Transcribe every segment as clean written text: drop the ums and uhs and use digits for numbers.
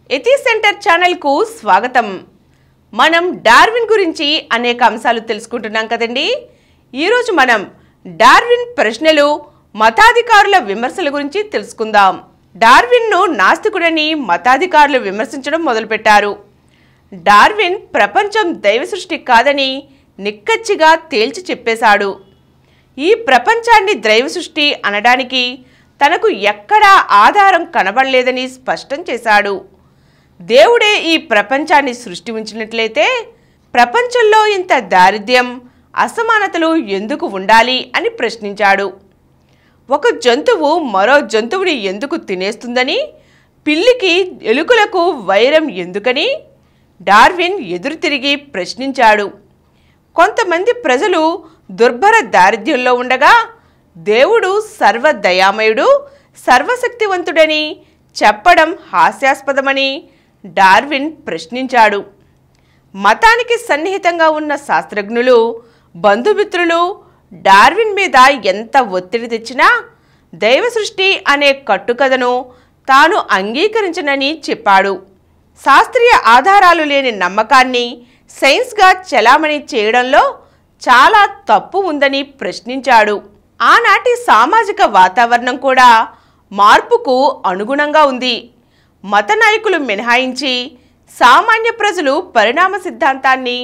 ఎథి centre channel కు స్వాగతం. మనం డార్విన్ గురించి అనేక అంశాలు తెలుసుకుంటున్నాం కదండి. ఈ రోజు మనం డార్విన్ ప్రశ్నలు, మతాధికారుల విమర్శల గురించి తెలుసుకుందాం. డార్విన్ ను నాస్తికుడని మతాధికారులు విమర్శించడం మొదలుపెట్టారు. డార్విన్ ప్రపంచం దైవ సృష్టి కాదని నిక్కచ్చిగా తేల్చి చెప్పేశాడు. ఈ ప్రపంచాన్ని దైవ సృష్టి అనడానికి తనకు ఎక్కడా ఆధారం కనబడలేదని స్పష్టం చేశాడు. దేవుడే ఈ ప్రపంచాన్ని సృష్టి ఉంచినట్లయితే ప్రపంచంలో ఇంత దారిద్ర్యం, అసమానతలు ఎందుకు ఉండాలి అని ప్రశ్నించాడు. ఒక జంతువు మరో జంతువుని ఎందుకు తినేస్తుందని, పిల్లికి ఎలుకలకు వైరం ఎందుకని డార్విన్ ఎదురు తిరిగి ప్రశ్నించాడు. కొంతమంది ప్రజలు దుర్భర దారిద్ర్యంలో ఉండగా దేవుడు సర్వదయామయుడు, సర్వశక్తివంతుడని చెప్పడం హాస్యాస్పదమని డార్విన్ ప్రశ్నించాడు. మతానికి సన్నిహితంగా ఉన్న శాస్త్రజ్ఞులు, బంధుమిత్రులు డార్విన్ మీద ఎంత ఒత్తిడి తెచ్చినా దైవ సృష్టి అనే కట్టుకథను తాను అంగీకరించనని చెప్పాడు. శాస్త్రీయ ఆధారాలు లేని నమ్మకాన్ని సైన్స్గా చెలామణి చేయడంలో చాలా తప్పు ఉందని ప్రశ్నించాడు. ఆనాటి సామాజిక వాతావరణం కూడా మార్పుకు అనుగుణంగా ఉంది. మత నాయకులు మినహాయించి సామాన్య ప్రజలు పరిణామ సిద్ధాంతాన్ని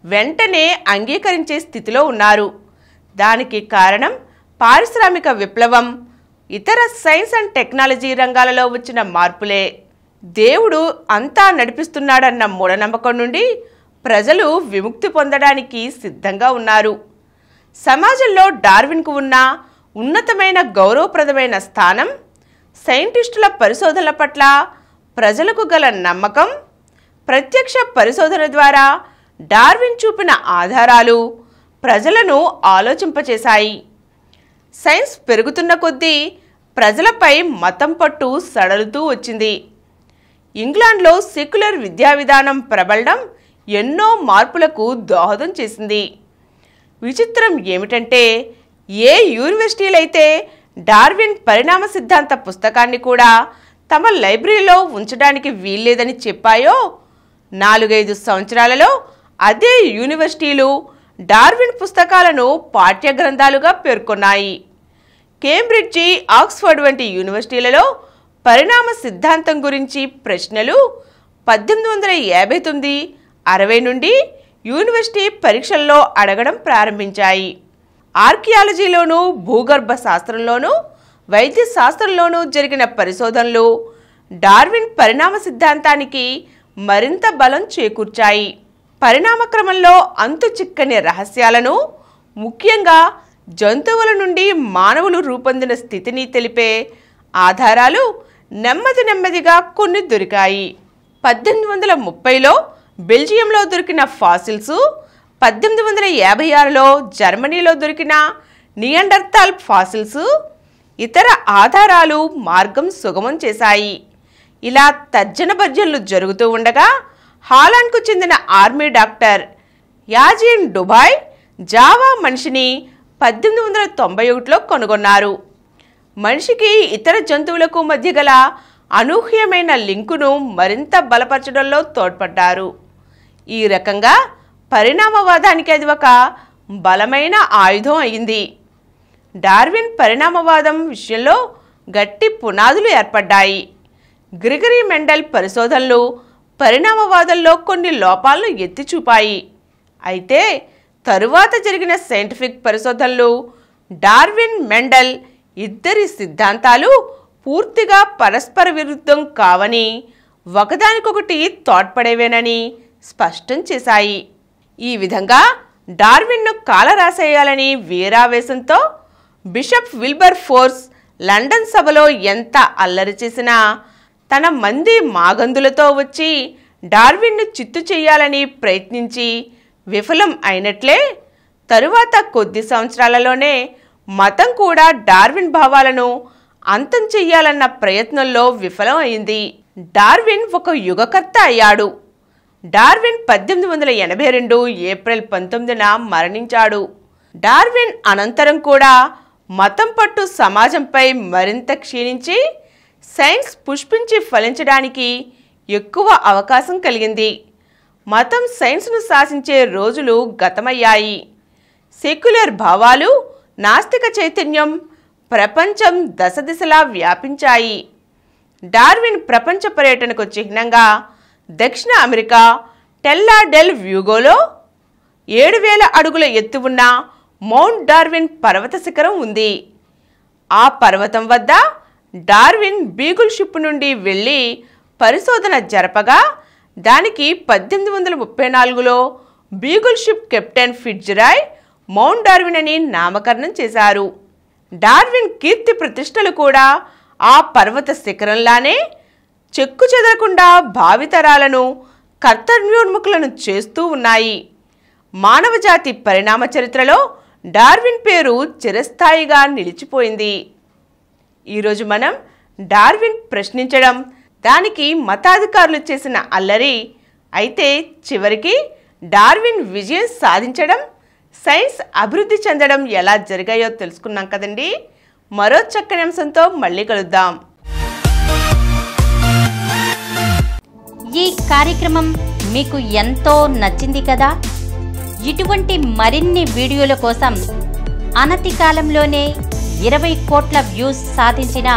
వెంటనే అంగీకరించే స్థితిలో ఉన్నారు. దానికి కారణం పారిశ్రామిక విప్లవం, ఇతర సైన్స్ అండ్ టెక్నాలజీ రంగాలలో వచ్చిన మార్పులే. దేవుడు అంతా నడిపిస్తున్నాడన్న మూఢనమ్మకం నుండి ప్రజలు విముక్తి పొందడానికి సిద్ధంగా ఉన్నారు. సమాజంలో డార్విన్కు ఉన్న ఉన్నతమైన గౌరవప్రదమైన స్థానం, సైంటిస్టుల పరిశోధనల పట్ల ప్రజలకు గల నమ్మకం, ప్రత్యక్ష పరిశోధన ద్వారా డార్విన్ చూపిన ఆధారాలు ప్రజలను ఆలోచింపచేశాయి. సైన్స్ పెరుగుతున్న కొద్దీ ప్రజలపై మతం పట్టు సడలుతూ వచ్చింది. ఇంగ్లాండ్లో సెక్యులర్ విద్యా విధానం ప్రబలడం ఎన్నో మార్పులకు దోహదం చేసింది. విచిత్రం ఏమిటంటే, ఏ యూనివర్సిటీలైతే డార్విన్ పరిణామ సిద్ధాంత పుస్తకాన్ని కూడా తమ లైబ్రరీలో ఉంచడానికి వీల్లేదని చెప్పాయో, 4-5 సంవత్సరాలలో అదే యూనివర్సిటీలు డార్విన్ పుస్తకాలను పాఠ్య గ్రంథాలుగా పేర్కొన్నాయి. కేంబ్రిడ్జి, ఆక్స్ఫర్డ్ వంటి యూనివర్సిటీలలో పరిణామ సిద్ధాంతం గురించి ప్రశ్నలు 1859-60 నుండి యూనివర్సిటీ పరీక్షల్లో అడగడం ప్రారంభించాయి. ఆర్కియాలజీలోనూ, భూగర్భ శాస్త్రంలోనూ, వైద్య శాస్త్రంలోనూ జరిగిన పరిశోధనలు డార్విన్ పరిణామ సిద్ధాంతానికి మరింత బలం చేకూర్చాయి. పరిణామ క్రమంలో అంతు చిక్కని రహస్యాలను, ముఖ్యంగా జంతువుల నుండి మానవులు రూపొందిన స్థితిని తెలిపే ఆధారాలు నెమ్మదిగా కొన్ని దొరికాయి. 1830లో బెల్జియంలో దొరికిన ఫాసిల్స్, 1856లో జర్మనీలో దొరికిన నియాండర్తాల్ ఫాసిల్స్ ఇతర ఆధారాలు మార్గం సుగమం చేశాయి. ఇలా తర్జన భర్జనలు జరుగుతూ ఉండగా హాలాండ్కు చెందిన ఆర్మీ డాక్టర్ యాజిన్ డుబాయ్ జావా మనిషిని 1891లో కనుగొన్నారు. మనిషికి ఇతర జంతువులకు మధ్య గల అనూహ్యమైన లింకును మరింత బలపరచడంలో తోడ్పడ్డారు. ఈ రకంగా పరిణామవాదానికి అది ఒక బలమైన ఆయుధం అయింది. డార్విన్ పరిణామవాదం విషయంలో గట్టి పునాదులు ఏర్పడ్డాయి. గ్రిగరీ మెండల్ పరిశోధనలు పరిణామవాదంలో కొన్ని లోపాలను ఎత్తి చూపాయి. అయితే తరువాత జరిగిన సైంటిఫిక్ పరిశోధనలు డార్విన్, మెండల్ ఇద్దరి సిద్ధాంతాలు పూర్తిగా పరస్పర విరుద్ధం కావని, ఒకదానికొకటి తోడ్పడేవేనని స్పష్టం చేశాయి. ఈ విధంగా డార్విన్ను కాలరాసేయాలని వీరావేశంతో బిషప్ విల్బర్ ఫోర్స్ లండన్ సభలో ఎంత అల్లరి చేసినా తన మంది మాగందులతో వచ్చి డార్విన్ను చిత్తు చేయాలని ప్రయత్నించి విఫలం అయినట్లే, తరువాత కొద్ది సంవత్సరాలలోనే మతం కూడా డార్విన్ భావాలను అంతం చెయ్యాలన్న ప్రయత్నంలో విఫలం అయింది. డార్విన్ ఒక యుగకర్త అయ్యాడు. డార్విన్ 1882 ఏప్రిల్ 19న మరణించాడు. డార్విన్ అనంతరం కూడా మతం పట్టు సమాజంపై మరింత క్షీణించి సైన్స్ పుష్పించి ఫలించడానికి ఎక్కువ అవకాశం కలిగింది. మతం సైన్స్ను శాసించే రోజులు గతమయ్యాయి. సెక్యులర్ భావాలు, నాస్తిక చైతన్యం ప్రపంచం దశదిశలా వ్యాపించాయి. డార్విన్ ప్రపంచ పర్యటనకు చిహ్నంగా దక్షిణ అమెరికా టెల్లా డెల్ వ్యూగోలో 7000 అడుగుల ఎత్తు ఉన్న మౌంట్ డార్విన్ పర్వత శిఖరం ఉంది. ఆ పర్వతం వద్ద డార్విన్ బీగుల్ షిప్ నుండి వెళ్ళి పరిశోధన జరపగా దానికి 1834లో బీగుల్ షిప్ కెప్టెన్ ఫిట్జ్రాయ్ మౌంట్ డార్విన్ అని నామకరణం చేశారు. డార్విన్ కీర్తి ప్రతిష్టలు కూడా ఆ పర్వత శిఖరంలానే చెక్కు చెదరకుండా భావితరాలను కర్తవ్యోన్ముఖులను చేస్తూ ఉన్నాయి. మానవజాతి పరిణామ చరిత్రలో డార్విన్ పేరు చిరస్థాయిగా నిలిచిపోయింది. ఈరోజు మనం డార్విన్ ప్రశ్నించడం, దానికి మతాధికారులు చేసిన అల్లరి, అయితే చివరికి డార్విన్ విజయం సాధించడం, సైన్స్ అభివృద్ధి చెందడం ఎలా జరిగాయో తెలుసుకున్నాం కదండి. మరో చక్కని అంశంతో మళ్ళీ కలుద్దాం. ఈ కార్యక్రమం మీకు ఎంతో నచ్చింది కదా. ఇటువంటి మరిన్ని వీడియోల కోసం అనతి కాలంలోనే 20 కోట్ల వ్యూస్ సాధించిన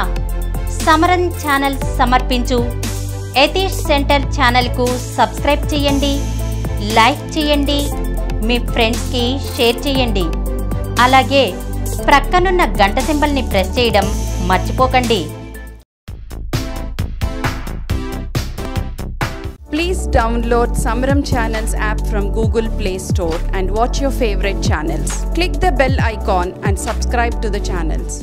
సమరన్ ఛానల్ సమర్పించు ఎథీష్ సెంటర్ ఛానల్కు సబ్స్క్రైబ్ చేయండి, లైక్ చేయండి, మీ ఫ్రెండ్స్కి షేర్ చేయండి. అలాగే ప్రక్కనున్న గంట సింబల్ని ప్రెస్ చేయడం మర్చిపోకండి. Please download Samaram Channels app from Google Play Store and watch your favorite channels. Click the bell icon and subscribe to the channels.